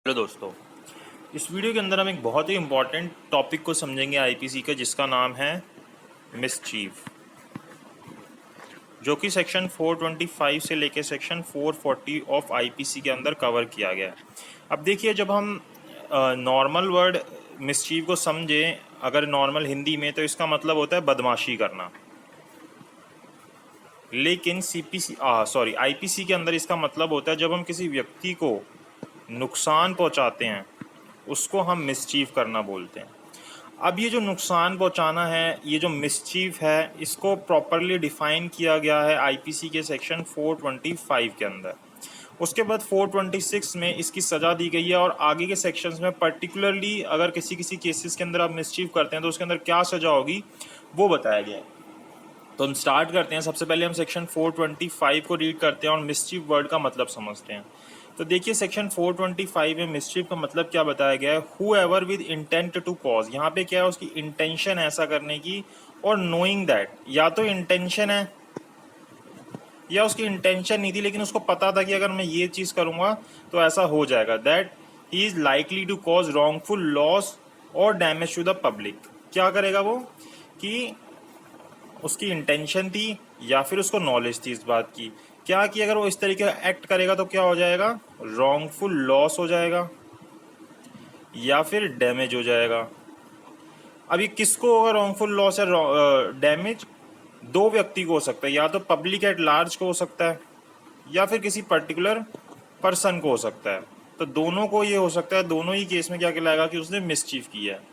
Hello दोस्तों, इस video के अंदर हम एक बहुत ही इम्पॉर्टेंट टॉपिक को समझेंगे आईपीसी का, जिसका नाम है मिसचीफ, जो कि सेक्शन 425 से लेकर सेक्शन 440 ऑफ आईपीसी के अंदर कवर किया गया है। अब देखिए, जब हम नॉर्मल वर्ड मिसचीफ को समझें अगर नॉर्मल हिंदी में, तो इसका मतलब होता है बदमाशी करना। लेकिन आईपीसी के अंदर इसका मतलब होता है जब हम किसी व्यक्ति को नुकसान पहुंचाते हैं, उसको हम मिसचीफ करना बोलते हैं। अब ये जो नुकसान पहुंचाना है, ये जो मिसचीफ है, इसको प्रॉपरली डिफाइन किया गया है आईपीसी के सेक्शन 425 के अंदर। उसके बाद 426 में इसकी सज़ा दी गई है, और आगे के सेक्शंस में पर्टिकुलरली अगर किसी किसी केसेस के अंदर आप मिसचीफ करते हैं तो उसके अंदर क्या सज़ा होगी वो बताया गया है। तो हम स्टार्ट करते हैं। सबसे पहले हम सेक्शन 425 को रीड करते हैं और मिसचीफ वर्ड का मतलब समझते हैं। तो देखिए, सेक्शन 425 में मिसचीफ का मतलब क्या बताया गया है। Whoever with intent to cause, यहाँ पे क्या है, उसकी इंटेंशन ऐसा करने की, और नोइंग दैट, या तो इंटेंशन है या उसकी इंटेंशन नहीं थी लेकिन उसको पता था कि अगर मैं ये चीज़ करूँगा तो ऐसा हो जाएगा, that he is likely to cause wrongful loss और डैमेज टू द पब्लिक। क्या करेगा वो, कि उसकी इंटेंशन थी या फिर उसको नॉलेज थी इस बात की, क्या कि अगर वो इस तरीके का एक्ट करेगा तो क्या हो जाएगा, रॉन्गफुल लॉस हो जाएगा या फिर डैमेज हो जाएगा। अभी किसको होगा रॉन्गफुल लॉस या डैमेज? दो व्यक्ति को हो सकता है, या तो पब्लिक एट लार्ज को हो सकता है या फिर किसी पर्टिकुलर पर्सन को हो सकता है। तो दोनों को ये हो सकता है। दोनों ही केस में क्या कहलाएगा कि उसने मिसचीफ किया है।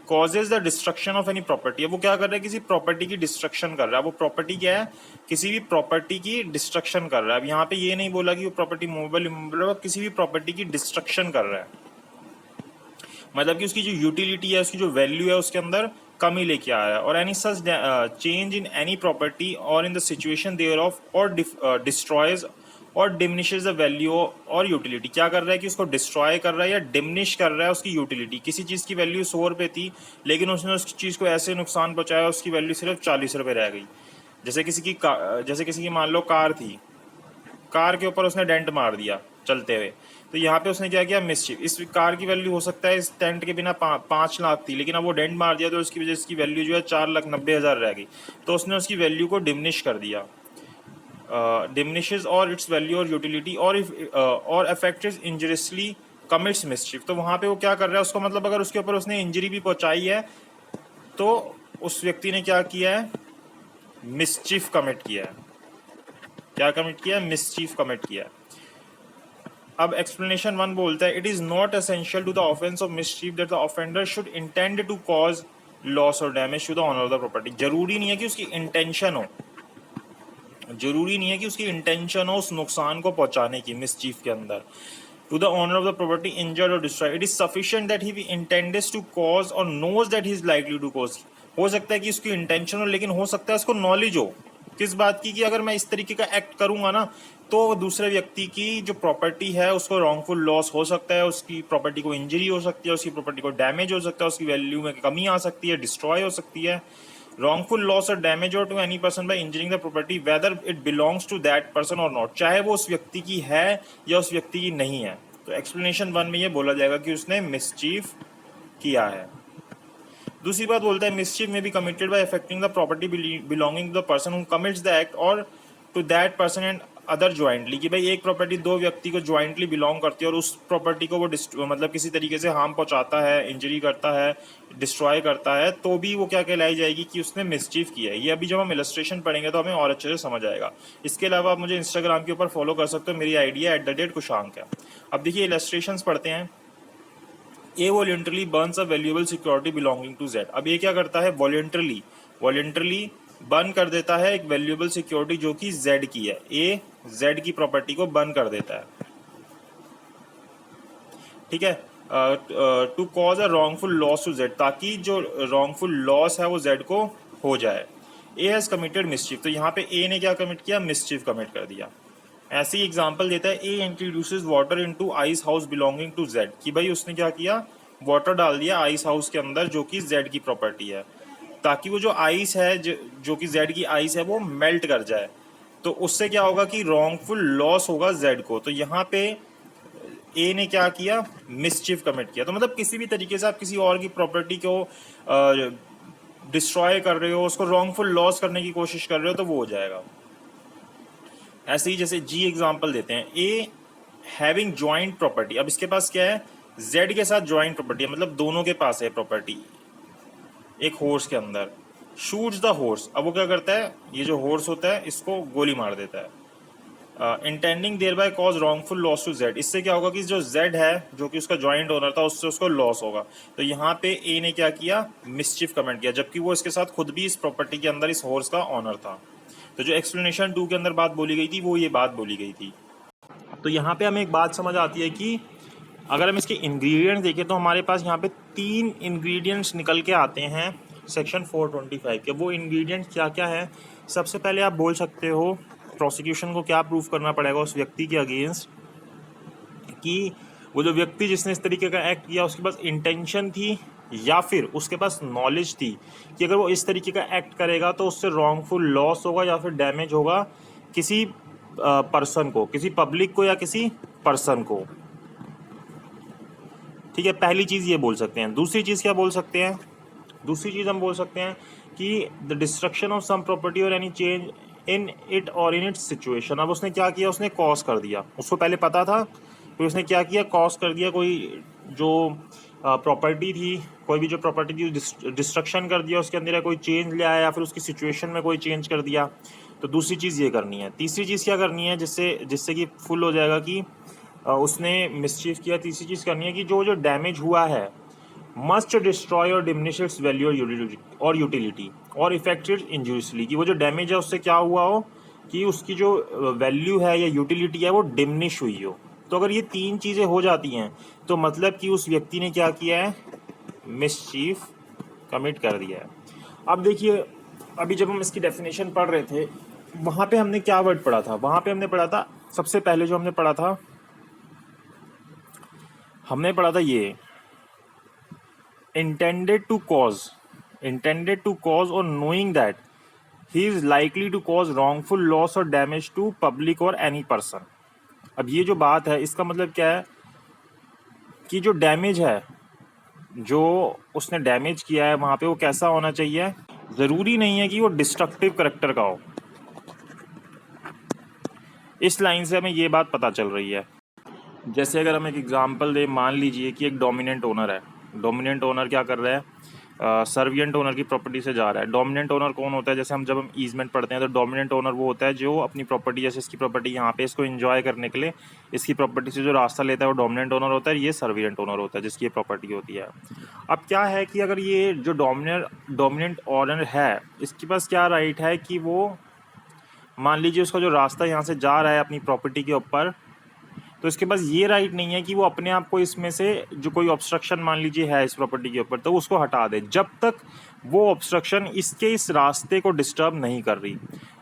Causes the destruction of any property, वो क्या कर रहा है, किसी प्रॉपर्टी की डिस्ट्रक्शन कर रहा है। वो प्रॉपर्टी क्या है, किसी भी प्रॉपर्टी की डिस्ट्रक्शन कर रहा है। अब यहाँ पे ये नहीं बोला कि वो प्रॉपर्टी मूवेबल इमूवेबल, किसी भी प्रॉपर्टी की डिस्ट्रक्शन कर रहा है, मतलब कि उसकी जो यूटिलिटी है, उसकी जो वैल्यू है, उसके अंदर कमी लेके आया है। और any such change in any property or in the situation thereof, or destroys or diminishes the value or utility. क्या कर रहा है कि उसको डिस्ट्रॉय कर रहा है या डिमिनिश कर रहा है उसकी यूटिलिटी। किसी चीज़ की वैल्यू 100 रुपये थी लेकिन उसने उस चीज़ को ऐसे नुकसान पहुंचाया उसकी वैल्यू सिर्फ 40 रुपये रह गई। जैसे किसी की मान लो कार थी, कार के ऊपर उसने डेंट मार दिया चलते हुए, तो यहाँ पे उसने क्या किया, मिसचीफ। इस कार की वैल्यू हो सकता है इस डेंट के बिना 5 लाख थी, लेकिन अब वो डेंट मार दिया तो उसकी वजह से इसकी वैल्यू जो है 4,90,000 रह गई। तो उसने उसकी वैल्यू को डिमिनिश कर दिया, डिमिनिशेस और इट्स वैल्यू और यूटिलिटी, और इफ और अफेक्टेड इंजरियसली कमिट्स मिसचीफ। तो वहाँ पे वो क्या कर रहा है, उसको मतलब अगर उसके ऊपर उसने इंजरी भी पहुँचाई है तो उस व्यक्ति ने क्या किया है, मिसचीफ कमिट किया है। क्या कमिट किया है, मिसचीफ कमिट किया है। अब एक्सप्लेनेशन 1 बोलता है, it is not essential to the offence of mischief that the offender should intend to cause loss और damage to the owner of the property. जरूरी नहीं है कि उसकी इंटेंशन हो, जरूरी नहीं है कि उसकी इंटेंशन हो उस नुकसान को पहुंचाने की मिसचीफ के अंदर। To the owner of the property injured or destroy, it is sufficient that he intends to cause or knows that he is likely to cause. हो सकता है कि उसकी इंटेंशन हो, लेकिन हो सकता है उसको नॉलेज हो किस बात की, कि अगर मैं इस तरीके का एक्ट करूंगा ना तो दूसरे व्यक्ति की जो प्रॉपर्टी है उसको रॉन्गफुल लॉस हो सकता है, उसकी प्रॉपर्टी को इंजरी हो सकती है, उसकी प्रॉपर्टी को डैमेज हो सकता है, उसकी वैल्यू में कमी आ सकती है, डिस्ट्रॉय हो सकती है। wrongful loss or damage or to any person by injuring the property whether it belongs to that person or not, चाहे वो उस व्यक्ति की है या उस व्यक्ति की नहीं है। तो एक्सप्लेनेशन 1 में ये बोला जाएगा कि उसने मिसचीफ किया है। दूसरी बात बोलता है, मिसचीफ में be committed by affecting the property belonging to the person who commits the act or to that person and other jointly, कि भाई एक प्रॉपर्टी दो व्यक्ति को ज्वाइंटली बिलोंग करती है और उस प्रॉपर्टी को वो मतलब किसी तरीके से हार्म पहुंचाता है, इंजरी करता है, डिस्ट्रॉय करता है, तो भी वो क्या कहलाई जाएगी कि उसने मिसचीफ किया है। ये अभी जब हम इलस्ट्रेशन पढ़ेंगे तो हमें और अच्छे से समझ आएगा। इसके अलावा आप मुझे इंस्टाग्राम के ऊपर फॉलो कर सकते हो, मेरी आईडी है @kushang है। अब देखिए इलस्ट्रेशन पढ़ते हैं। A voluntarily burns a valuable security belonging to Z. अब ये क्या करता है, वॉलेंटरली बर्न कर देता है एक वैल्यूएबल सिक्योरिटी जो कि जेड की है। ए जेड की प्रॉपर्टी को बर्न कर देता है, ठीक है, to cause a wrongful loss to Z, ताकि जो रॉन्गफुल लॉस है वो जेड को हो जाए। ए हैज कमिटेड मिसचीफ, तो यहाँ पे ए ने क्या कमिट किया, मिसचीफ कमिट कर दिया। ऐसे ही एग्जाम्पल देता है, A introduces water into ice house belonging to Z, कि भाई उसने क्या किया, वाटर डाल दिया आइस हाउस के अंदर जो कि जेड की प्रॉपर्टी है, ताकि वो जो आइस है जो कि जेड की आइस है वो मेल्ट कर जाए। तो उससे क्या होगा कि रॉन्गफुल लॉस होगा जेड को। तो यहाँ पे ए ने क्या किया, मिसचिफ कमिट किया। तो मतलब किसी भी तरीके से आप किसी और की प्रॉपर्टी को डिस्ट्रॉय कर रहे हो, उसको रॉन्गफुल लॉस करने की कोशिश कर रहे हो, तो वो हो जाएगा। ऐसे ही जैसे जी एग्जांपल देते हैं, ए हैविंग जॉइंट प्रॉपर्टी। अब इसके पास क्या है, जेड के साथ जॉइंट प्रॉपर्टी है, मतलब दोनों के पास है प्रॉपर्टी एक हॉर्स के अंदर। शूट्स द हॉर्स, अब वो क्या करता है, ये जो हॉर्स होता है इसको गोली मार देता है। Intending thereby cause wrongful loss to Z, इससे क्या होगा कि जो जेड है जो कि उसका जॉइंट ओनर था उससे उसको लॉस होगा। तो यहाँ पे ए ने क्या किया, मिसचिफ कमेंट किया, जबकि वो इसके साथ खुद भी इस प्रॉपर्टी के अंदर इस हॉर्स का ऑनर था। तो जो एक्सप्लेनेशन 2 के अंदर बात बोली गई थी वो ये बात बोली गई थी। तो यहाँ पे हमें एक बात समझ आती है कि अगर हम इसके इंग्रेडिएंट्स देखें तो हमारे पास यहाँ पे 3 इंग्रेडिएंट्स निकल के आते हैं सेक्शन 425 के। वो इंग्रेडिएंट्स क्या क्या है, सबसे पहले आप बोल सकते हो प्रोसिक्यूशन को क्या प्रूफ करना पड़ेगा उस व्यक्ति के अगेंस्ट कि वो जो व्यक्ति जिसने इस तरीके का एक्ट किया उसके पास इंटेंशन थी या फिर उसके पास नॉलेज थी कि अगर वो इस तरीके का एक्ट करेगा तो उससे रॉन्गफुल लॉस होगा या फिर डैमेज होगा किसी पर्सन को, किसी पब्लिक को या किसी पर्सन को। ठीक है, पहली चीज़ ये बोल सकते हैं। दूसरी चीज़ क्या बोल सकते हैं, दूसरी चीज़ हम बोल सकते हैं कि the destruction of sum property or any change in it और इन इट्स सिचुएशन। अब उसने क्या किया, उसने कॉज कर दिया, उसको पहले पता था फिर उसने क्या किया, कॉज कर दिया। कोई जो प्रॉपर्टी थी, कोई भी जो प्रॉपर्टी थी डिस्ट्रक्शन कर दिया उसके अंदर, कोई चेंज ले आया या फिर उसकी सिचुएशन में कोई चेंज कर दिया। तो दूसरी चीज़ ये करनी है। तीसरी चीज़ क्या करनी है जिससे कि फुल हो जाएगा कि उसने मिसचीफ किया। तीसरी चीज़ करनी है कि जो डैमेज हुआ है मस्ट डिस्ट्रॉय और diminish it's value or utility और इफेक्टेड इंजूरियसली, कि वो जो डैमेज है उससे क्या हुआ हो कि उसकी जो वैल्यू है या यूटिलिटी है वो डिमिनिश हुई हो। तो अगर ये 3 चीज़ें हो जाती हैं तो मतलब कि उस व्यक्ति ने क्या किया है, मिसचीफ कमिट कर दिया है। अब देखिए, अभी जब हम इसकी डेफिनेशन पढ़ रहे थे वहाँ पे हमने क्या वर्ड पढ़ा था, वहाँ पे हमने पढ़ा था, सबसे पहले जो हमने पढ़ा था ये intended to cause or knowing that he is likely to cause wrongful loss or damage to public or any person। अब ये जो बात है इसका मतलब क्या है कि जो डैमेज है, जो उसने डैमेज किया है वहाँ पे वो कैसा होना चाहिए, ज़रूरी नहीं है कि वो डिस्ट्रक्टिव करेक्टर का हो। इस लाइन से हमें ये बात पता चल रही है। जैसे अगर हम एक एग्जांपल दें, मान लीजिए कि एक डोमिनेंट ओनर है। डोमिनेंट ओनर क्या कर रहा है, सर्विएंट ओनर की प्रॉपर्टी से जा रहा है। डोमिनेंट ओनर कौन होता है, जैसे जब हम ईजमेंट पढ़ते हैं तो डोमिनेंट ओनर वो होता है जो अपनी प्रॉपर्टी, जैसे इसकी प्रॉपर्टी यहाँ पे, इसको एंजॉय करने के लिए इसकी प्रॉपर्टी से जो रास्ता लेता है वो डोमिनेंट ओनर होता है। ये सर्विएंट ओनर होता है जिसकी ये प्रॉपर्टी होती है। अब क्या है कि अगर ये जो डोमिनेंट ओनर है इसके पास क्या राइट है कि वो, मान लीजिए उसका जो रास्ता यहाँ से जा रहा है अपनी प्रॉपर्टी के ऊपर, तो इसके पास ये राइट नहीं है कि वो अपने आप को इसमें से जो कोई ऑब्स्ट्रक्शन मान लीजिए है इस प्रॉपर्टी के ऊपर तो उसको हटा दे, जब तक वो ऑब्स्ट्रक्शन इस रास्ते को डिस्टर्ब नहीं कर रही।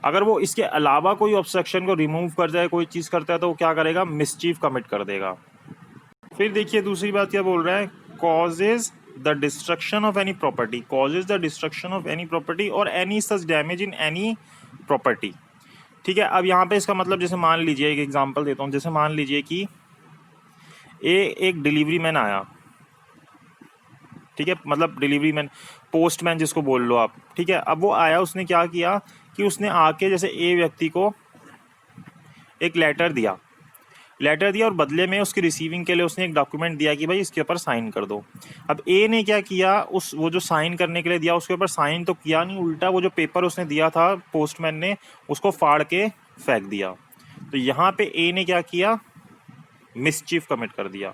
अगर वो इसके अलावा कोई ऑब्स्ट्रक्शन को रिमूव कर जाए, कोई चीज़ करता है, तो वो क्या करेगा, मिसचीफ कमिट कर देगा। फिर देखिए दूसरी बात क्या बोल रहा है, causes the destruction of any property, causes the destruction of any property or any such damage in any property. ठीक है, अब यहाँ पे इसका मतलब, जैसे मान लीजिए एक एग्जांपल देता हूँ, जैसे मान लीजिए कि एक डिलीवरी मैन आया। ठीक है, मतलब डिलीवरी मैन, पोस्टमैन जिसको बोल लो आप। ठीक है, अब वो आया, उसने क्या किया कि उसने आके जैसे ए व्यक्ति को एक लेटर दिया और बदले में उसकी रिसीविंग के लिए उसने एक डॉक्यूमेंट दिया कि भाई इसके ऊपर साइन कर दो। अब ए ने क्या किया, वो जो साइन करने के लिए दिया उसके ऊपर साइन तो किया नहीं, उल्टा वो जो पेपर उसने दिया था पोस्टमैन ने उसको फाड़ के फेंक दिया। तो यहाँ पे ए ने क्या किया, मिसचीफ कमिट कर दिया।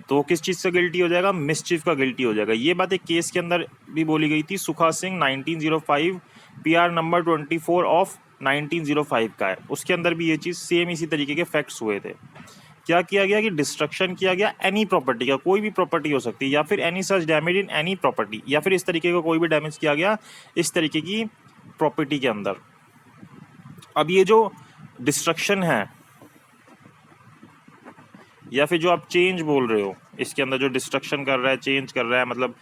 तो किस चीज़ से गिल्टी हो जाएगा, मिसचीफ का गिल्टी हो जाएगा। ये बात एक केस के अंदर भी बोली गई थी, सुखा सिंह 1905 PR नंबर 24 ऑफ 1905 का है। उसके अंदर भी ये चीज़ सेम इसी तरीके के फैक्ट्स हुए थे। क्या किया गया कि डिस्ट्रक्शन किया गया एनी प्रॉपर्टी का, कोई भी प्रॉपर्टी हो सकती है, या फिर any such damage in any property, या फिर इस तरीके का कोई भी डैमेज किया गया इस तरीके की प्रॉपर्टी के अंदर। अब ये जो डिस्ट्रक्शन है या फिर जो आप चेंज बोल रहे हो, इसके अंदर जो डिस्ट्रक्शन कर रहा है, चेंज कर रहा है, मतलब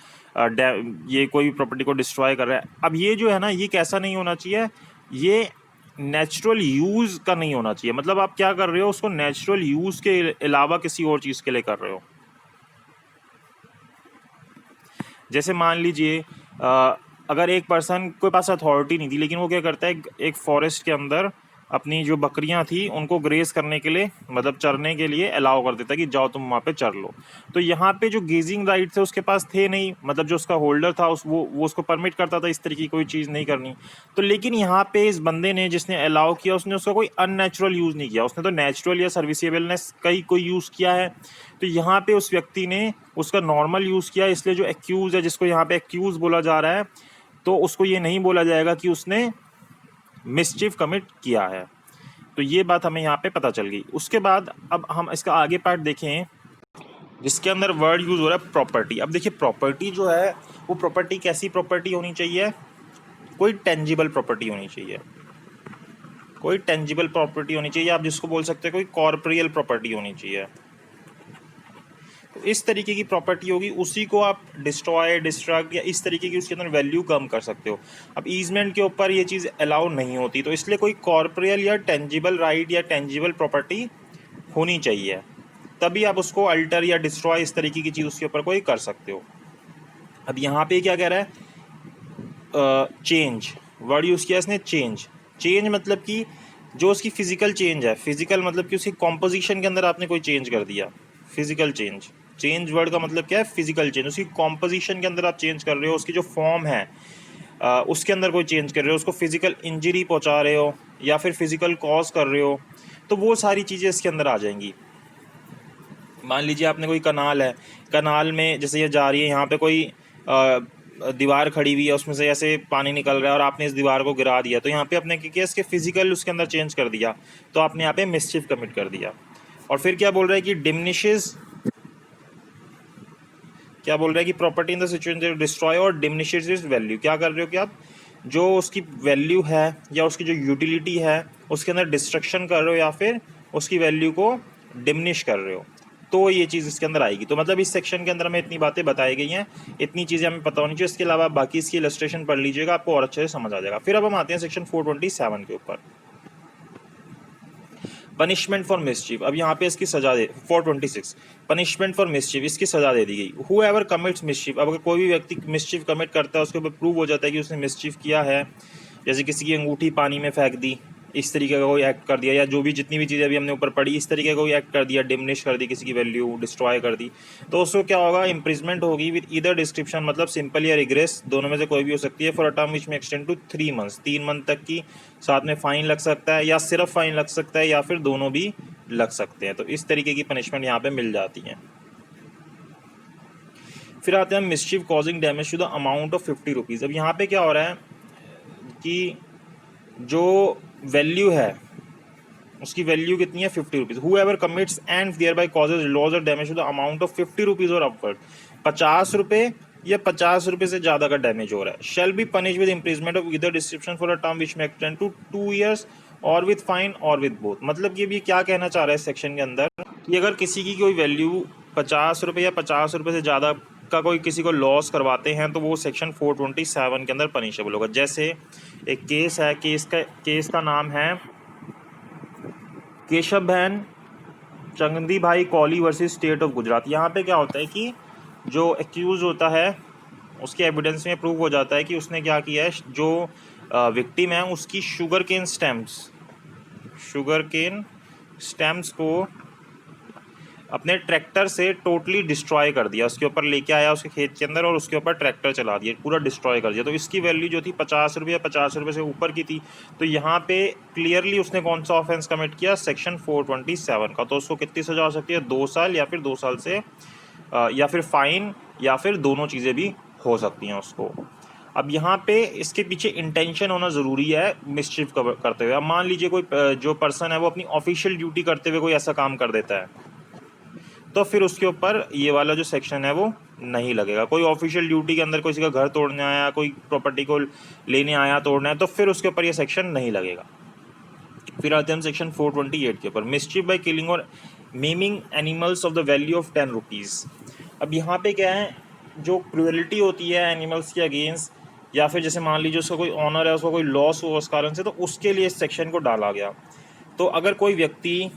ये कोई भी प्रॉपर्टी को डिस्ट्रॉय कर रहा है। अब ये जो है ना, ये कैसा नहीं होना चाहिए, ये नेचुरल यूज़ का नहीं होना चाहिए। मतलब आप क्या कर रहे हो, उसको नेचुरल यूज़ के अलावा किसी और चीज़ के लिए कर रहे हो। जैसे मान लीजिए अगर एक पर्सन के पास अथॉरिटी नहीं थी, लेकिन वो क्या करता है, एक फॉरेस्ट के अंदर अपनी जो बकरियां थी उनको ग्रेस करने के लिए, मतलब चरने के लिए अलाउ कर देता है कि जाओ तुम वहाँ पे चर लो। तो यहाँ पे जो गेजिंग राइट थे उसके पास थे नहीं, मतलब जो उसका होल्डर था वो उसको परमिट करता था इस तरीके की कोई चीज़ नहीं करनी। तो लेकिन यहाँ पे इस बंदे ने जिसने अलाउ किया उसने उसका कोई अननेचुरल यूज़ नहीं किया, उसने तो नेचुरल या सर्विसेबलनेस का ही कोई यूज़ किया है। तो यहाँ पे उस व्यक्ति ने उसका नॉर्मल यूज़ किया, इसलिए जो एक्यूज़ है, जिसको यहाँ पे एक्यूज़ बोला जा रहा है, तो उसको ये नहीं बोला जाएगा कि उसने मिसचिफ कमिट किया है। तो ये बात हमें यहाँ पे पता चल गई। उसके बाद अब हम इसका आगे पार्ट देखें जिसके अंदर वर्ड यूज़ हो रहा है प्रॉपर्टी। अब देखिए प्रॉपर्टी जो है वो प्रॉपर्टी कैसी प्रॉपर्टी होनी चाहिए, कोई टेंजिबल प्रॉपर्टी होनी चाहिए, कोई टेंजिबल प्रॉपर्टी होनी चाहिए, आप जिसको बोल सकते हैं कोई कॉर्पोरियल प्रॉपर्टी होनी चाहिए। तो इस तरीके की प्रॉपर्टी होगी, उसी को आप डिस्ट्रॉय, डिस्ट्रक्ट या इस तरीके की उसके अंदर वैल्यू कम कर सकते हो। अब ईजमेंट के ऊपर ये चीज़ अलाउ नहीं होती, तो इसलिए कोई कॉर्पोरियल या टेंजिबल राइट या टेंजिबल प्रॉपर्टी होनी चाहिए, तभी आप उसको अल्टर या डिस्ट्रॉय इस तरीके की चीज़ उसके ऊपर कोई कर सकते हो। अब यहाँ पे क्या कह रहा है, चेंज वर्ड यूज़ किया इसने, चेंज। चेंज मतलब कि जो उसकी फिजिकल चेंज है, फिजिकल मतलब कि उसकी कॉम्पोजिशन के अंदर आपने कोई चेंज कर दिया, फिजिकल चेंज। चेंज वर्ड का मतलब क्या है, फिजिकल चेंज। उसकी कॉम्पोजिशन के अंदर आप चेंज कर रहे हो, उसकी जो फॉर्म है उसके अंदर कोई चेंज कर रहे हो, उसको फिजिकल इंजरी पहुंचा रहे हो या फिर फिजिकल कॉज कर रहे हो, तो वो सारी चीज़ें इसके अंदर आ जाएंगी। मान लीजिए आपने कोई कनाल है, कनाल में जैसे ये जा रही है, यहाँ पे कोई दीवार खड़ी हुई है, उसमें से ऐसे पानी निकल रहा है और आपने इस दीवार को गिरा दिया, तो यहाँ पे आपने क्या किया, इसके फिजिकल उसके अंदर चेंज कर दिया, तो आपने यहाँ पे मिसचिफ कमिट कर दिया। और फिर क्या बोल रहा है कि डिमिनिशेस, क्या बोल रहा है कि property in the situation destroy और डिमिनिशेस इज वैल्यू। क्या कर रहे हो कि आप जो उसकी वैल्यू है या उसकी जो यूटिलिटी है उसके अंदर डिस्ट्रक्शन कर रहे हो या फिर उसकी वैल्यू को डिमिनिश कर रहे हो, तो ये चीज़ इसके अंदर आएगी। तो मतलब इस सेक्शन के अंदर हमें इतनी बातें बताई गई हैं, इतनी चीज़ें हमें पता होनी चाहिए। इसके अलावा बाकी इसकी इलस्ट्रेशन पढ़ लीजिएगा, आपको और अच्छे से समझ आ जाएगा। फिर अब हम आते हैं सेक्शन 427 के ऊपर, पनिशमेंट फॉर मिसचीफ। अब यहाँ पे इसकी सजा दे 426 पनिशमेंट फॉर मिसचीफ, इसकी सजा दे दी गई। हु एवर कमिट्स मिसचीफ, अब अगर कोई भी व्यक्ति मिसचीफ कमिट करता है, उसके ऊपर प्रूव हो जाता है कि उसने मिसचीफ किया है, जैसे किसी की अंगूठी पानी में फेंक दी, इस तरीके का कोई एक्ट कर दिया, या जो भी जितनी भी चीज़ें अभी हमने ऊपर पढ़ी इस तरीके का कोई एक्ट कर दिया, डिमिनिश कर दी, किसी की वैल्यू डिस्ट्रॉय कर दी, तो उसको क्या होगा, इम्प्रिजमेंट होगी विद ईदर डिस्क्रिप्शन, मतलब सिंपल या रिग्रेस, दोनों में से कोई भी हो सकती है, for a term which may extend to 3 months, 3 month तक की, साथ में फाइन लग सकता है, या सिर्फ फाइन लग सकता है, या फिर दोनों भी लग सकते हैं। तो इस तरीके की पनिशमेंट यहाँ पे मिल जाती है। फिर आते हैं mischief causing damage to the amount of 50 rupees. अब यहाँ पे क्या हो रहा है कि जो वैल्यू है उसकी वैल्यू कितनी है, 50 rupees. Whoever commits and thereby causes loss और damage to the amount of 50 rupees or upward, 50 रुपये या 50 रुपये से ज़्यादा का डैमेज हो रहा है, shall be punish with imprisonment of either description for a term which may extend to 2 years or with fine और विद बोथ। मतलब ये भी क्या कहना चाह रहा है इस सेक्शन के अंदर कि अगर किसी की कोई वैल्यू 50 रुपये या 50 रुपये से ज़्यादा का कोई किसी को लॉस करवाते हैं, तो वो सेक्शन 427 के अंदर पनिशेबल होगा। जैसे एक केस है, केस का नाम है केशव बहन चंदी भाई कौली वर्सेस स्टेट ऑफ गुजरात। यहाँ पे क्या होता है कि जो एक्यूज होता है उसके एविडेंस में प्रूव हो जाता है कि उसने क्या किया है, जो विक्टिम है उसकी शुगर केन स्टेम्स को अपने ट्रैक्टर से टोटली डिस्ट्रॉय कर दिया, उसके ऊपर लेके आया उसके खेत के अंदर और उसके ऊपर ट्रैक्टर चला दिया, पूरा डिस्ट्रॉय कर दिया। तो इसकी वैल्यू जो थी 50 रुपये या 50 रुपये से ऊपर की थी। तो यहाँ पे क्लियरली उसने कौन सा ऑफेंस कमिट किया, सेक्शन 427 का। तो उसको कितनी सजा हो सकती है, 2 साल या फिर 2 साल से या फिर फाइन या फिर दोनों चीज़ें भी हो सकती हैं उसको। अब यहाँ पे इसके पीछे इंटेंशन होना ज़रूरी है मिसचिफ करते हुए। अब मान लीजिए कोई जो पर्सन है वो अपनी ऑफिशियल ड्यूटी करते हुए कोई ऐसा काम कर देता है, तो फिर उसके ऊपर ये वाला जो सेक्शन है वो नहीं लगेगा। कोई ऑफिशियल ड्यूटी के अंदर किसी का घर तोड़ने आया, कोई प्रॉपर्टी को लेने आया, तोड़ना है, तो फिर उसके ऊपर ये सेक्शन नहीं लगेगा। फिर आते हैं हम सेक्शन 428 के ऊपर, mischief by killing or maiming animals of the value of 10 rupees. अब यहाँ पे क्या है, जो क्रूएलिटी होती है एनिमल्स के अगेंस्ट, या फिर जैसे मान लीजिए उसका कोई ऑनर है, उसको कोई लॉस हुआ उस कारण से, तो उसके लिए इस सेक्शन को डाला गया। तो अगर कोई व्यक्ति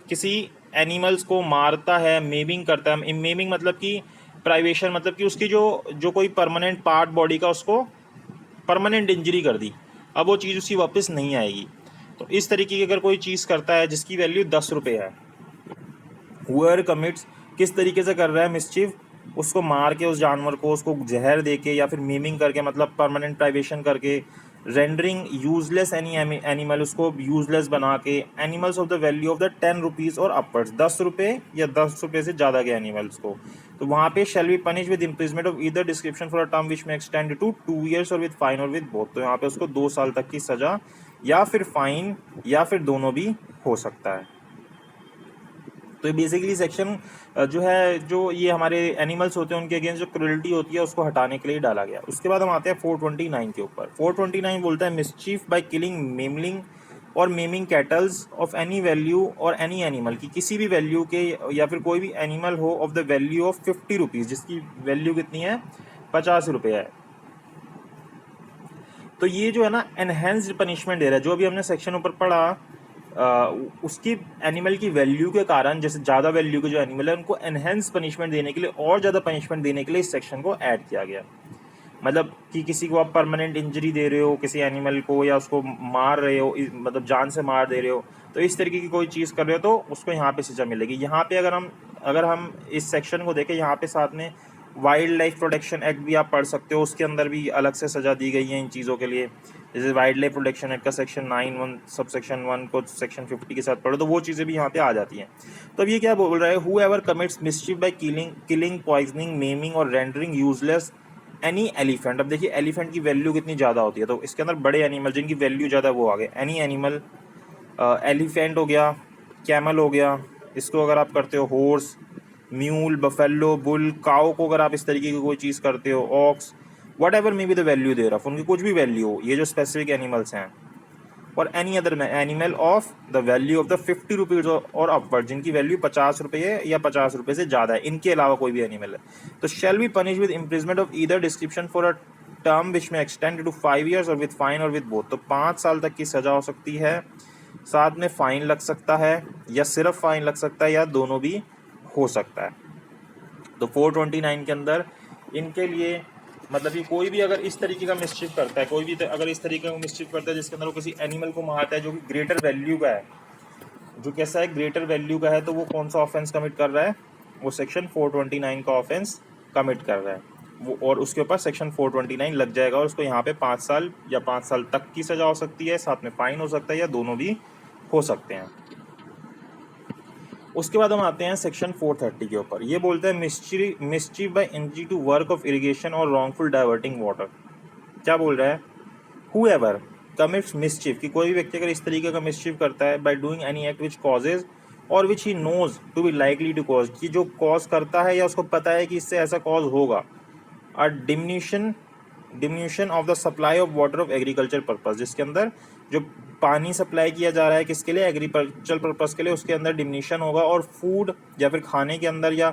किसी एनिमल्स को मारता है, मेमिंग करता है, मेमिंग मतलब कि प्राइवेशन, मतलब कि उसकी जो जो कोई परमानेंट पार्ट बॉडी का उसको परमानेंट इंजरी कर दी, अब वो चीज़ उसकी वापस नहीं आएगी। तो इस तरीके की अगर कोई चीज़ करता है जिसकी वैल्यू 10 रुपये है, हुअर कमिट्स, किस तरीके से कर रहा है मिसचिफ, उसको मार के उस जानवर को, उसको जहर दे के या फिर मीमिंग करके, मतलब परमानेंट प्राइवेशन करके, रेंडरिंग यूजलेस एनी एनिमल, उसको यूजलेस बना के, animals of the value of the 10 rupees और अपवर्ड्स, 10 रुपये या 10 रुपये से ज़्यादा के एनिमल्स को, तो वहाँ पे शैल be punish with imprisonment of either description for a term which may extend to 2 years और विद फाइन और विद बोथ। तो यहाँ पे उसको 2 साल तक की सज़ा या फिर फाइन या फिर दोनों भी हो सकता है। तो ये बेसिकली सेक्शन जो है, जो ये हमारे एनिमल्स होते हैं उनके अगेंस्ट जो क्रुएल्टी होती है उसको हटाने के लिए डाला गया। उसके बाद हम आते हैं 429 के ऊपर। 429 बोलता है मिसचीफ बाय किलिंग, मेमलिंग और मेमिंग कैटल्स ऑफ एनी वैल्यू और एनी एनिमल, की किसी भी वैल्यू के या फिर कोई भी एनिमल हो of the value of 50 rupees, जिसकी वैल्यू कितनी है, 50 रुपये है। तो ये जो है ना एनहेंस्ड पनिशमेंट दे रहा है, जो अभी हमने सेक्शन ऊपर पढ़ा, उसकी एनिमल की वैल्यू के कारण, जैसे ज़्यादा वैल्यू के जो एनिमल है उनको एनहेंस पनिशमेंट देने के लिए और ज़्यादा पनिशमेंट देने के लिए इस सेक्शन को ऐड किया गया। मतलब कि किसी को आप परमानेंट इंजरी दे रहे हो किसी एनिमल को, या उसको मार रहे हो, मतलब जान से मार दे रहे हो, तो इस तरीके की कोई चीज़ कर रहे हो तो उसको यहाँ पे सज़ा मिलेगी। यहाँ पे अगर हम इस सेक्शन को देखें, यहाँ पे साथ में वाइल्ड लाइफ प्रोटेक्शन एक्ट भी आप पढ़ सकते हो, उसके अंदर भी अलग से सज़ा दी गई है इन चीज़ों के लिए। जैसे वाइल्ड लाइफ प्रोटेक्शन एक्ट का सेक्शन 9(1) सब सेक्शन 1 को सेक्शन 50 के साथ पढ़ो तो वो चीज़ें भी यहाँ पे आ जाती हैं। तो अब ये क्या बोल रहा है, whoever commits mischief by killing, poisoning, maiming or rendering useless any elephant. अब देखिए एलिफेंट की वैल्यू कितनी ज़्यादा होती है, तो इसके अंदर बड़े एनिमल जिनकी वैल्यू ज़्यादा वो आ गए, एनी एनिमल, एलिफेंट हो गया, कैमल हो गया, इसको अगर आप करते हो हॉर्स, म्यूल, बफेलो, बुल, काओ को अगर आप इस तरीके की कोई चीज़ करते हो, ox, whatever may be the value दे रहा, उनकी कुछ भी वैल्यू हो, ये जो स्पेसिफिक एनिमल्स हैं, और any other animal of the value of the 50 rupees or upward, जिनकी वैल्यू 50 रुपये या 50 रुपये से ज़्यादा है, इनके अलावा कोई भी एनिमल है, तो शैल be punish with imprisonment of either description for a term which may extend to 5 years और विद फाइन और विद बोथ। तो 5 साल तक की सज़ा हो सकती है, साथ में फ़ाइन लग सकता है, या सिर्फ फ़ाइन लग सकता है, या दोनों भी हो सकता है। तो 429 के अंदर इनके लिए, मतलब कि कोई भी अगर इस तरीके का मिसचिफ करता है, कोई भी अगर इस तरीके का मिसचिफ करता है जिसके अंदर वो किसी एनिमल को मारता है जो कि ग्रेटर वैल्यू का है, जो कैसा है, ग्रेटर वैल्यू का है, तो वो कौन सा ऑफेंस कमिट कर रहा है, वो सेक्शन 429 का ऑफेंस कमिट कर रहा है वो, और उसके ऊपर सेक्शन 429 लग जाएगा और उसको यहाँ पे 5 साल या 5 साल तक की सज़ा हो सकती है, साथ में फ़ाइन हो सकता है, या दोनों भी हो सकते हैं। उसके बाद हम आते हैं सेक्शन 430 के ऊपर। ये बोलते हैं mischief by injury to work of irrigation और रॉन्गफुल डाइवर्टिंग वाटर। क्या बोल रहा है, हूएवर कमिट्स मिसचीफ, कि कोई भी व्यक्ति अगर इस तरीके का मिसचीफ करता है by doing any act which causes or which he knows to be likely to cause, कि जो कॉज करता है या उसको पता है कि इससे ऐसा कॉज होगा, a diminution of the supply of water of agriculture purpose, जिसके अंदर जो पानी सप्लाई किया जा रहा है किसके लिए, एग्रीकल्चर पर्पज़ के लिए, उसके अंदर डिमिनिशन होगा, और फूड या फिर खाने के अंदर, या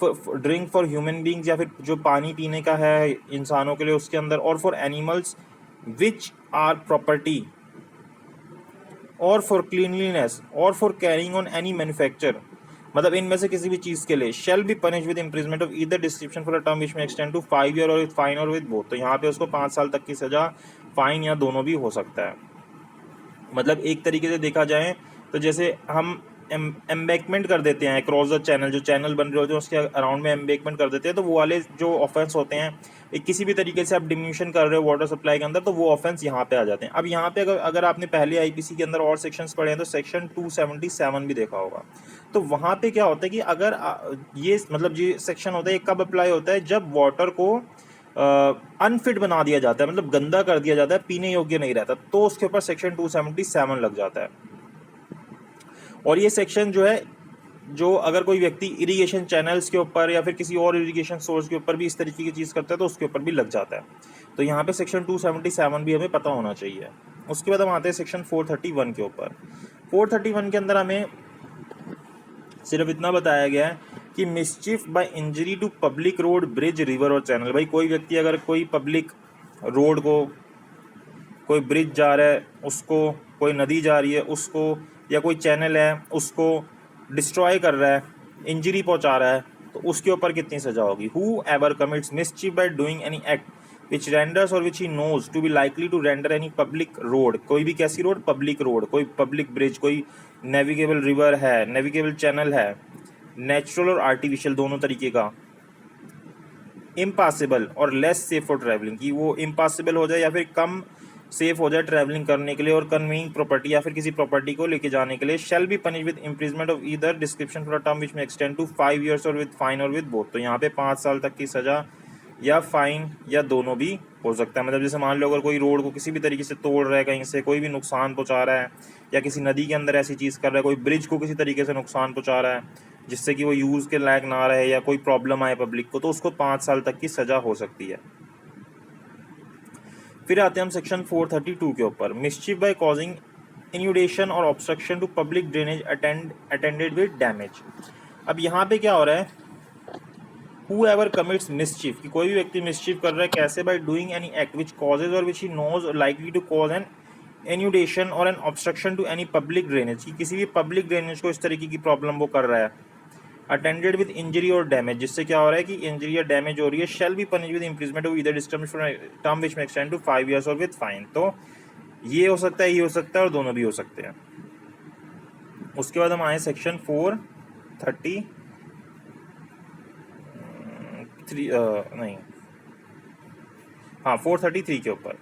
ड्रिंक फॉर ह्यूमन बींग्स, या फिर जो पानी पीने का है इंसानों के लिए उसके अंदर, और for animals which are property, और फॉर क्लीनलीनेस, और for carrying on any manufacture, मतलब इनमें से किसी भी चीज़ के लिए, shall be punish with imprisonment of either description for a term which may extend to 5 years और विद फाइन और विद बोथ। तो यहाँ पे उसको 5 साल तक की सज़ा, फाइन या दोनों भी हो सकता है। मतलब एक तरीके से देखा जाए तो जैसे हम एम्बैकमेंट कर देते हैं क्रॉस द चैनल, जो चैनल बन रहे होते हैं उसके अराउंड में एम्बैकमेंट कर देते हैं, तो वो वाले जो ऑफेंस होते हैं, एक किसी भी तरीके से आप डिमिन्यूशन कर रहे हो वाटर सप्लाई के अंदर, तो वो ऑफेंस यहाँ पे आ जाते हैं। अब यहाँ पे अगर आपने पहले आईपीसी के अंदर और सेक्शंस पढ़े हैं तो सेक्शन 277 भी देखा होगा, तो वहाँ पे क्या होता है कि अगर ये मतलब ये सेक्शन होता है, ये कब अप्लाई होता है, जब वाटर को अनफिट बना दिया जाता है, मतलब गंदा कर दिया जाता है, पीने योग्य नहीं रहता, तो उसके ऊपर सेक्शन 277 लग जाता है। और ये सेक्शन जो है, जो अगर कोई व्यक्ति इरिगेशन चैनल्स के ऊपर या फिर किसी और इरिगेशन सोर्स के ऊपर भी इस तरीके की चीज़ करता है तो उसके ऊपर भी लग जाता है। तो यहाँ पे सेक्शन 277 भी हमें पता होना चाहिए। उसके बाद हम आते हैं सेक्शन 431 के ऊपर। 431 के अंदर हमें सिर्फ इतना बताया गया है कि mischief by injury to public road, bridge, river और चैनल। भाई कोई व्यक्ति अगर कोई पब्लिक रोड को, कोई ब्रिज जा रहा है उसको, कोई नदी जा रही है उसको, या कोई चैनल है उसको डिस्ट्रॉय कर रहा है, इंजरी पहुंचा रहा है, तो उसके ऊपर कितनी सजा होगी। Whoever commits mischief by doing any act which renders or which he knows to be likely to render any public road, कोई भी कैसी रोड, पब्लिक रोड, कोई पब्लिक ब्रिज, कोई नेविगेबल रिवर है, नेविगेबल चैनल है, natural or artificial दोनों तरीके का, इम्पॉसिबल और लेस सेफ फॉर ट्रैवलिंग, कि वो इम्पॉसिबल हो जाए या फिर कम सेफ हो जाए ट्रैवलिंग करने के लिए, और कन्वेइंग प्रॉपर्टी या फिर किसी प्रॉपर्टी को लेके जाने के लिए, शैल be punish with imprisonment of either description for a term which may extend to 5 years और विद फाइन और विद बोथ। तो यहाँ पे 5 साल तक की सजा या फाइन या दोनों भी हो सकता है। मतलब जैसे मान लो अगर कोई रोड को किसी भी तरीके से तोड़ रहा है, कहीं से कोई भी नुकसान पहुंचा रहा है, या किसी नदी के अंदर ऐसी चीज़ कर रहा है, कोई ब्रिज को किसी तरीके से नुकसान पहुंचा रहा है जिससे कि वो यूज़ के लायक ना रहे या कोई प्रॉब्लम आए पब्लिक को, तो उसको 5 साल तक की सज़ा हो सकती है। फिर आते हैं हम सेक्शन 432 के ऊपर, मिसचीफ बाय कॉजिंग इन्यूडेशन और obstruction to public drainage attended with damage. अब यहाँ पे क्या हो रहा है, हु एवर कमिट्स मिसचीफ, कि कोई भी व्यक्ति मिसचीफ कर रहा है, कैसे, by doing any act which causes or which he knows likely to cause an inundation or an obstruction to any public drainage, कि किसी भी पब्लिक ड्रेनेज को इस तरीके की प्रॉब्लम वो कर रहा है, अटेंडेड विद इंजरी और डैमेज, जिससे क्या हो रहा है कि इंजरी या डैमेज हो रही है, शैल be punish with imprisonment of either term which may extend to 5 years और विद फाइन। तो ये हो सकता है, ये हो सकता है, और दोनों भी हो सकते हैं। उसके बाद हम आए सेक्शन 433 नहीं हाँ 433 के ऊपर,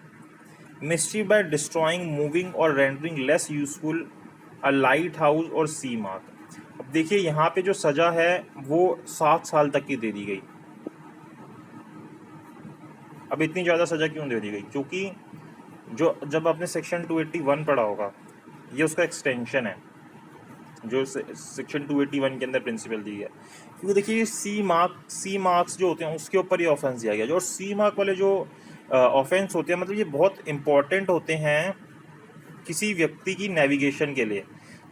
मिसचीफ बाय डिस्ट्रॉइंग, मूविंग और रेंडरिंग लेस यूजफुल अ लाइट हाउस और सी मार्क। अब देखिए यहाँ पे जो सजा है वो 7 साल तक की दे दी गई। अब इतनी ज़्यादा सजा क्यों दे दी गई, क्योंकि जो जब आपने सेक्शन 281 पढ़ा होगा, ये उसका एक्सटेंशन है जो सेक्शन 281 के अंदर प्रिंसिपल दी है। क्योंकि देखिए सी मार्क्स जो होते हैं उसके ऊपर ये ऑफेंस दिया गया, जो सी मार्क वाले जो ऑफेंस होते हैं, मतलब ये बहुत इंपॉर्टेंट होते हैं किसी व्यक्ति की नेविगेशन के लिए,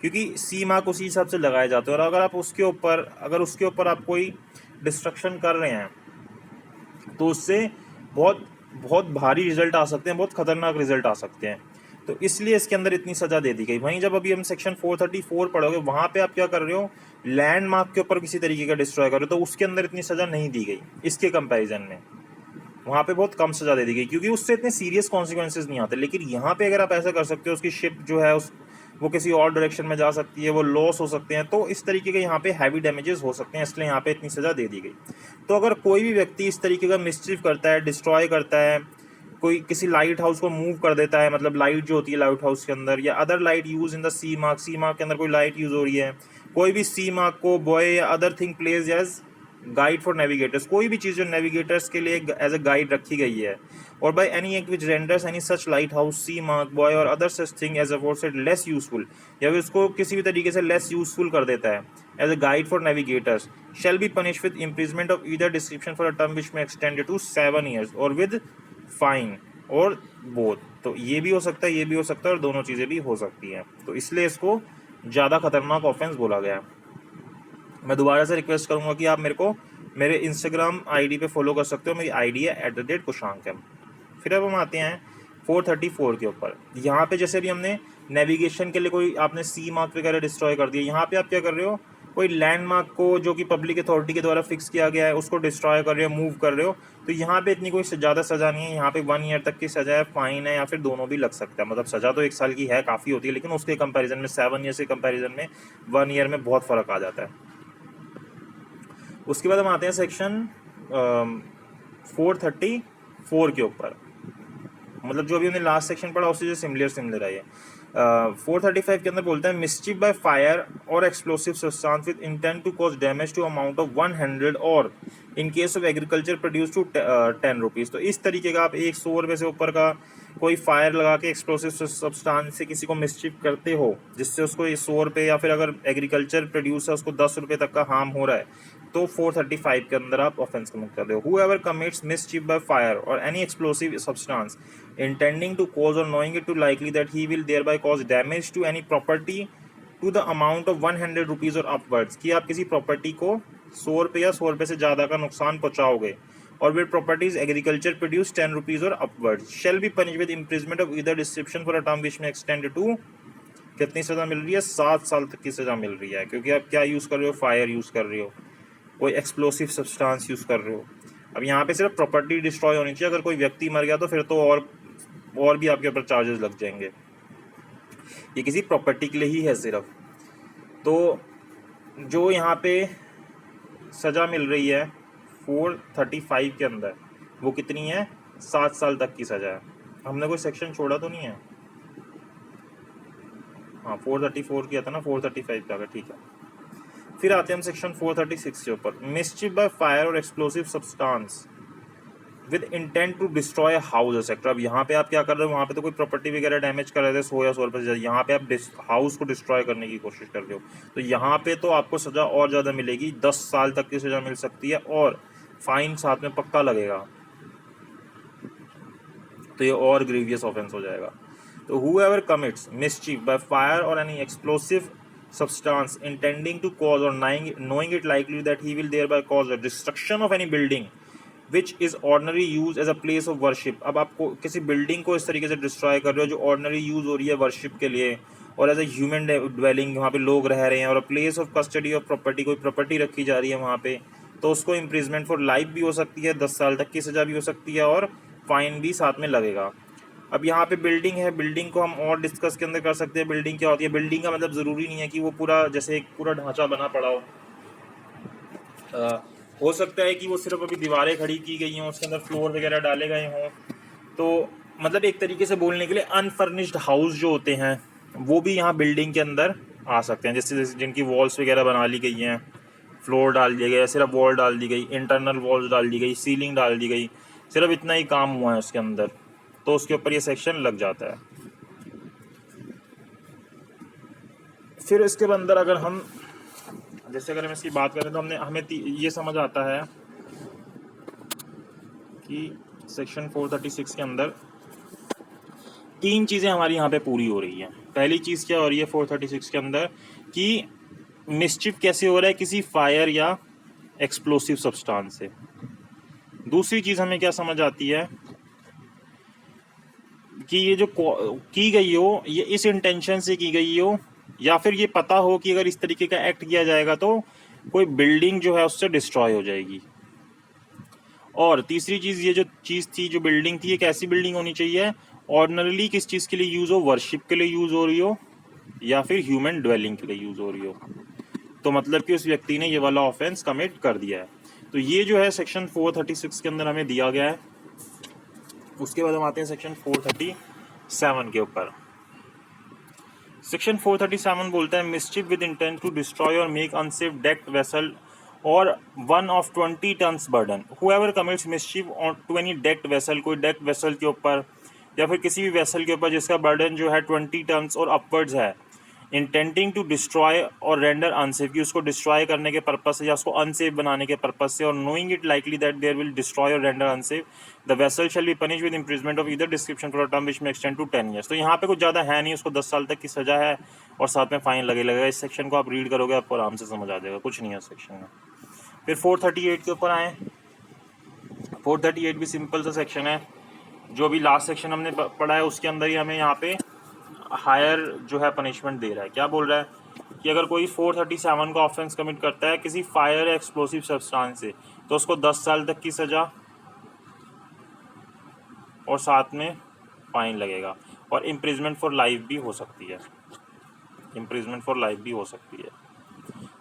क्योंकि सी मार्क उसी हिसाब से लगाए जाते हैं। और अगर उसके ऊपर आप कोई डिस्ट्रक्शन कर रहे हैं तो उससे बहुत बहुत भारी रिजल्ट आ सकते हैं, बहुत खतरनाक रिजल्ट आ सकते हैं। तो इसलिए इसके अंदर इतनी सज़ा दे दी गई। वहीं जब अभी हम सेक्शन 434 पढ़ोगे, वहाँ पे आप क्या कर रहे हो, लैंडमार्क के ऊपर किसी तरीके का डिस्ट्रॉय कर रहे हो, तो उसके अंदर इतनी सज़ा नहीं दी गई। इसके कंपैरिजन में वहाँ पे बहुत कम सज़ा दे दी गई, क्योंकि उससे इतने सीरियस कॉन्सिक्वेंसेज नहीं आते। लेकिन यहाँ पे अगर आप ऐसा कर सकते हो, उसकी शिप जो है वो किसी और डायरेक्शन में जा सकती है, वो लॉस हो सकते हैं, तो इस तरीके के यहाँ पे हैवी डैमेजेस हो सकते हैं, इसलिए यहाँ पे इतनी सज़ा दे दी गई। तो अगर कोई भी व्यक्ति इस तरीके का मिसचीफ करता है, डिस्ट्रॉय करता है, कोई किसी लाइट हाउस को मूव कर देता है, मतलब लाइट जो होती है लाइट हाउस के अंदर, या other light use in the sea mark के अंदर कोई लाइट यूज हो रही है, कोई भी सी मार्क को बॉय या other thing place as guide for navigators, कोई भी चीज़ जो नेविगेटर्स के लिए एज अ गाइड रखी गई है, or by any act which renders any such lighthouse, sea mark, buoy or other such thing as aforesaid less useful, या फिर उसको किसी भी तरीके से लेस यूजफुल कर देता है as a guide for navigators, shall be punish with imprisonment of either description for a term which may extended to 7 years और विद फाइन और बोथ। तो ये भी हो सकता है, ये भी हो सकता है, और दोनों चीज़ें भी हो सकती हैं। तो इसलिए इसको ज़्यादा खतरनाक ऑफेंस बोला गया है। मैं दोबारा से रिक्वेस्ट करूंगा कि आप मेरे को मेरे इंस्टाग्राम आईडी पे फॉलो कर सकते हो, मेरी आईडी है @kushankam। फिर अब हम आते हैं 434 के ऊपर। यहाँ पे जैसे भी हमने नेविगेशन के लिए कोई आपने सी मार्क वगैरह डिस्ट्रॉय कर दिया, यहाँ पे आप क्या कर रहे हो, कोई लैंडमार्क को जो कि पब्लिक अथॉरिटी के द्वारा फिक्स किया गया है उसको डिस्ट्रॉय कर रहे हो, मूव कर रहे हो, तो यहाँ पे इतनी कोई ज़्यादा सज़ा नहीं है। यहाँ पे 1 year तक की सज़ा है, फाइन है, या फिर दोनों भी लग सकता है। मतलब सज़ा तो 1 साल की है, काफ़ी होती है, लेकिन उसके कंपैरिजन में 7 years के कंपैरिजन में 1 year में बहुत फ़र्क आ जाता है। उसके बाद हम आते हैं सेक्शन 434 के ऊपर। मतलब जो अभी हमने लास्ट सेक्शन पढ़ा उससे जो सिमिलर है ये। 435 के अंदर बोलते हैं मिसचीफ बाय फायर और explosive substance with intent to cause damage to amount of 100 और in case of agriculture produce to 10 rupees. तो इस तरीके का आप 100 रुपये से ऊपर का कोई फायर लगा के एक्सप्लोसिव सब्सटेंस से किसी को मिसचीफ करते हो, जिससे उसको 100 रुपये, या फिर अगर एग्रीकल्चर प्रोड्यूस है उसको 10 रुपये तक का हार्म हो रहा है, तो 435 के अंदर आप ऑफेंस कमिट कर रहे हो। Whoever commits mischief by fire or any explosive substance intending to cause or knowing it to likely that he will thereby cause damage to any property to the amount of 100 rupees or upwards, कि आप किसी property को 100 रुपये या 100 रुपये से ज़्यादा का नुकसान पहुँचाओगे, or with properties agriculture produce 10 rupees or upward shall be punish with imprisonment of either description for a term which may extend to, कितनी सज़ा मिल रही है? 7 साल तक की सज़ा मिल रही है, क्योंकि आप क्या यूज़ कर रहे हो? फायर यूज़ कर रहे हो, कोई एक्सप्लोसिव सब्सटेंस यूज़ कर रहे हो। अब यहाँ पे सिर्फ प्रॉपर्टी डिस्ट्रॉय होनी चाहिए, अगर कोई व्यक्ति मर गया तो फिर तो और भी आपके ऊपर चार्जेस लग जाएंगे। ये किसी प्रॉपर्टी के लिए ही है सिर्फ। तो जो यहाँ पे सज़ा मिल रही है 435 के अंदर, वो कितनी है? 7 साल तक की सज़ा है। हमने कोई सेक्शन छोड़ा तो नहीं है? हाँ 434 किया था ना, 435 का, ठीक है। फिर आते हैं हम सेक्शन 436 के ऊपर, मिसचिफ बाय फायर और explosive substance with intent to destroy house etcetera. अब यहाँ पे आप क्या कर रहे हो? वहाँ पे तो कोई प्रॉपर्टी वगैरह डैमेज कर रहे थे 100 या 100 रुपये, यहाँ पे आप हाउस को डिस्ट्रॉय करने की कोशिश कर रहे हो, तो यहाँ पे तो आपको सज़ा और ज़्यादा मिलेगी, 10 साल तक की सज़ा मिल सकती है और फाइन साथ में पक्का लगेगा, तो ये और ग्रीवियस ऑफेंस हो जाएगा। तो whoever commits mischief by fire or any explosive substance intending to cause or knowing it likely that he will thereby cause the destruction of any building which is ordinary use as a place of worship। अब आपको किसी building को इस तरीके से destroy कर रहे हो जो ऑर्डिनरी यूज़ हो रही है वर्शिप के लिए, और एज ए ह्यूमन ड्वेलिंग, वहाँ पे लोग रह रहे हैं, और place of custody of property, कोई प्रॉपर्टी रखी जा रही है वहाँ पे, तो उसको इम्प्रिजमेंट फॉर लाइफ भी हो सकती है, 10 साल तक की सज़ा भी हो सकती है और फाइन भी साथ में लगेगा। अब यहाँ पे बिल्डिंग है, बिल्डिंग को हम और डिस्कस के अंदर कर सकते हैं। बिल्डिंग क्या होती है? बिल्डिंग का मतलब ज़रूरी नहीं है कि वो पूरा जैसे एक पूरा ढांचा बना पड़ा हो सकता है कि वो सिर्फ अभी दीवारें खड़ी की गई हों, उसके अंदर फ्लोर वगैरह डाले गए हों, तो मतलब एक तरीके से बोलने के लिए अनफर्निश्ड हाउस जो होते हैं वो भी यहाँ बिल्डिंग के अंदर आ सकते हैं, जैसे जिनकी वॉल्स वगैरह बना ली गई हैं, फ्लोर डाल दिया गया, सिर्फ वॉल डाल दी गई, इंटरनल वॉल्स डाल दी गई, सीलिंग डाल दी गई, सिर्फ इतना ही काम हुआ है उसके अंदर, तो उसके ऊपर ये सेक्शन लग जाता है। फिर इसके अंदर अगर हम जैसे अगर हम इसकी बात करें तो हमें ये समझ आता है कि सेक्शन 436 के अंदर 3 चीज़ें हमारी यहाँ पे पूरी हो रही हैं। पहली चीज़ क्या हो रही है 436 के अंदर कि मिसचिफ कैसे हो रहा है? किसी फायर या एक्सप्लोसिव सब्सटेंस से। दूसरी चीज़ हमें क्या समझ आती है कि ये जो की गई हो ये इस इंटेंशन से की गई हो, या फिर ये पता हो कि अगर इस तरीके का एक्ट किया जाएगा तो कोई बिल्डिंग जो है उससे डिस्ट्रॉय हो जाएगी। और तीसरी चीज़, ये जो चीज़ थी, जो बिल्डिंग थी, एक ऐसी बिल्डिंग होनी चाहिए ऑर्डिनरली किस चीज़ के लिए यूज़ हो? वर्शिप के लिए यूज़ हो रही हो या फिर ह्यूमन ड्वेलिंग के लिए यूज़ हो रही हो, तो मतलब कि उस व्यक्ति ने ये वाला ऑफेंस कमिट कर दिया है। तो ये जो है सेक्शन 436 के अंदर हमें दिया गया है। उसके बाद हम आते हैं सेक्शन 437 के ऊपर। सेक्शन 437 बोलता है mischief with intent to destroy और मेक अनसेफ डेक्ड वेसल और one of 20 tons burden. Whoever commits mischief to any decked vessel, कोई डेक्ड वेसल के ऊपर या फिर किसी भी वेसल के ऊपर जिसका बर्डन जो है 20 टन्स और अपवर्ड्स है, इंटेंटिंग to destroy or render unsafe, कि उसको डिस्ट्रॉय करने के पर्पज से या उसको अनसेफ बनाने के पर्पज से, or knowing it likely that there will destroy or render unsafe, the vessel shall be punish with imprisonment of either description for a term which may extend to 10 years. तो यहाँ पे कुछ ज़्यादा है नहीं, उसको 10 साल तक की सजा है और साथ में फाइन लगेगा। इस सेक्शन को आप रीड करोगे आपको आराम से समझ आ जाएगा, कुछ नहीं है सेक्शन में। फिर 438 के ऊपर आए। 438 भी सिंपल सा सेक्शन है, जो भी लास्ट सेक्शन हमने पढ़ा है उसके अंदर ही हमें यहाँ पे हायर जो है पनिशमेंट दे रहा है। क्या बोल रहा है कि अगर कोई 437 का ऑफेंस कमिट करता है किसी फायर या एक्सप्लोसिव सब्सटेंस से, तो उसको 10 साल तक की सज़ा और साथ में फाइन लगेगा, और इम्प्रिजमेंट फॉर लाइफ भी हो सकती है, इम्प्रिजमेंट फॉर लाइफ भी हो सकती है।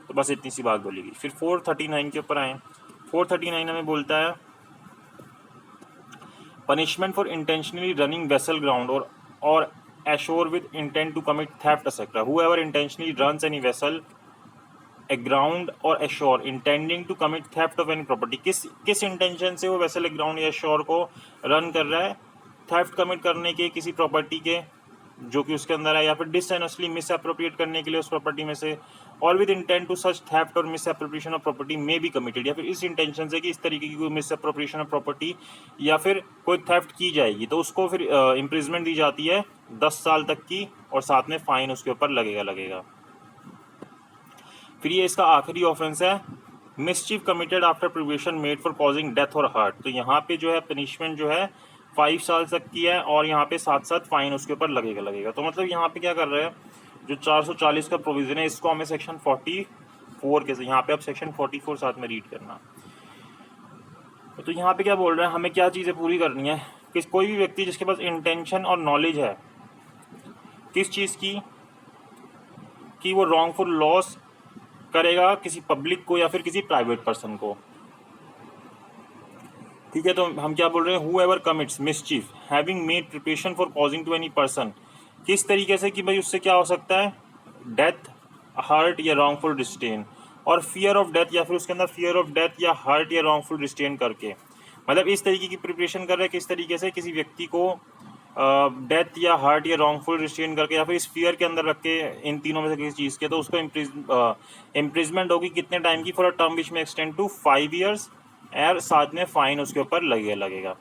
तो बस इतनी सी बात बोलेगी। फिर 439 के ऊपर आए। 439 हमें बोलता है punishment for intentionally running vessel ground और ashore with intent to commit theft etc. Whoever intentionally runs any vessel aground or ashore intending to commit theft of any property, किस इंटेंशन से वो वेसल ग्राउंड या shore को run कर रहा है? Theft commit करने के किसी प्रॉपर्टी के जो कि उसके अंदर है, या फिर डिसऑनेस्टली मिस अप्रोप्रिएट करने के लिए उस प्रॉपर्टी में से, और with intent to such theft और misappropriation of property may be committed, या फिर इस इंटेंशन से कि इस तरीके की कोई मिस अप्रोप्रिएशन ऑफ प्रॉपर्टी या फिर कोई थेफ्ट की जाएगी, तो उसको फिर इम्प्रिजमेंट दी जाती है 10 साल तक की और साथ में फाइन उसके ऊपर लगेगा। फिर ये इसका आखिरी ऑफेंस है mischief committed after prevention made for causing death और हर्ट, तो यहाँ पे जो है पनिशमेंट जो है 5 साल तक की है और यहाँ पे साथ साथ फाइन उसके ऊपर लगेगा। तो मतलब यहाँ पे क्या कर रहे हैं, जो 440 का प्रोविजन है इसको हमें सेक्शन 44 के, यहाँ पे अब सेक्शन 44 साथ में रीड करना। तो यहाँ पे क्या बोल रहे हैं, हमें क्या चीज़ें पूरी करनी है कि कोई भी व्यक्ति जिसके पास इंटेंशन और नॉलेज है किस चीज़ की, कि वो रॉन्गफुल लॉस करेगा किसी पब्लिक को या फिर किसी प्राइवेट पर्सन को, ठीक है। तो हम क्या बोल रहे हैं, whoever commits mischief having made preparation for causing to any person, किस तरीके से कि भाई उससे क्या हो सकता है, डेथ, हर्ट या रॉन्गफुल डिस्टेन, और फियर ऑफ डेथ या फिर उसके अंदर फियर ऑफ डेथ या हर्ट या रॉन्गफुल डिस्टेन करके, मतलब इस तरीके की प्रिपरेशन कर रहे हैं किस तरीके से किसी व्यक्ति को डेथ या हर्ट या रॉन्गफुल रिस्ट्रेन करके या फिर इस फियर के अंदर रख के, इन तीनों में से किसी चीज़ के, तो उसको इम्प्रिजमेंट होगी कितने टाइम की, for a term which may extend to 5 years, और साथ में फाइन उसके ऊपर लगेगा।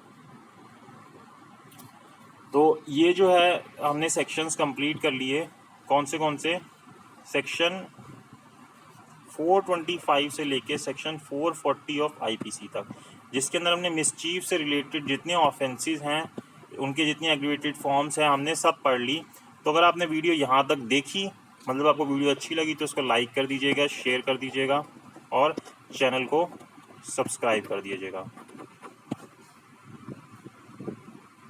तो ये जो है हमने सेक्शंस कंप्लीट कर लिए, कौन से सेक्शन 425 से लेके सेक्शन 440 ऑफ आईपीसी तक, जिसके अंदर हमने मिसचीफ से रिलेटेड जितने ऑफेंसेस हैं उनके जितनी एग्रीवेटेड फॉर्म्स हैं हमने सब पढ़ ली। तो अगर आपने वीडियो यहाँ तक देखी, मतलब आपको वीडियो अच्छी लगी, तो उसको लाइक कर दीजिएगा, शेयर कर दीजिएगा और चैनल को सब्सक्राइब कर दीजिएगा।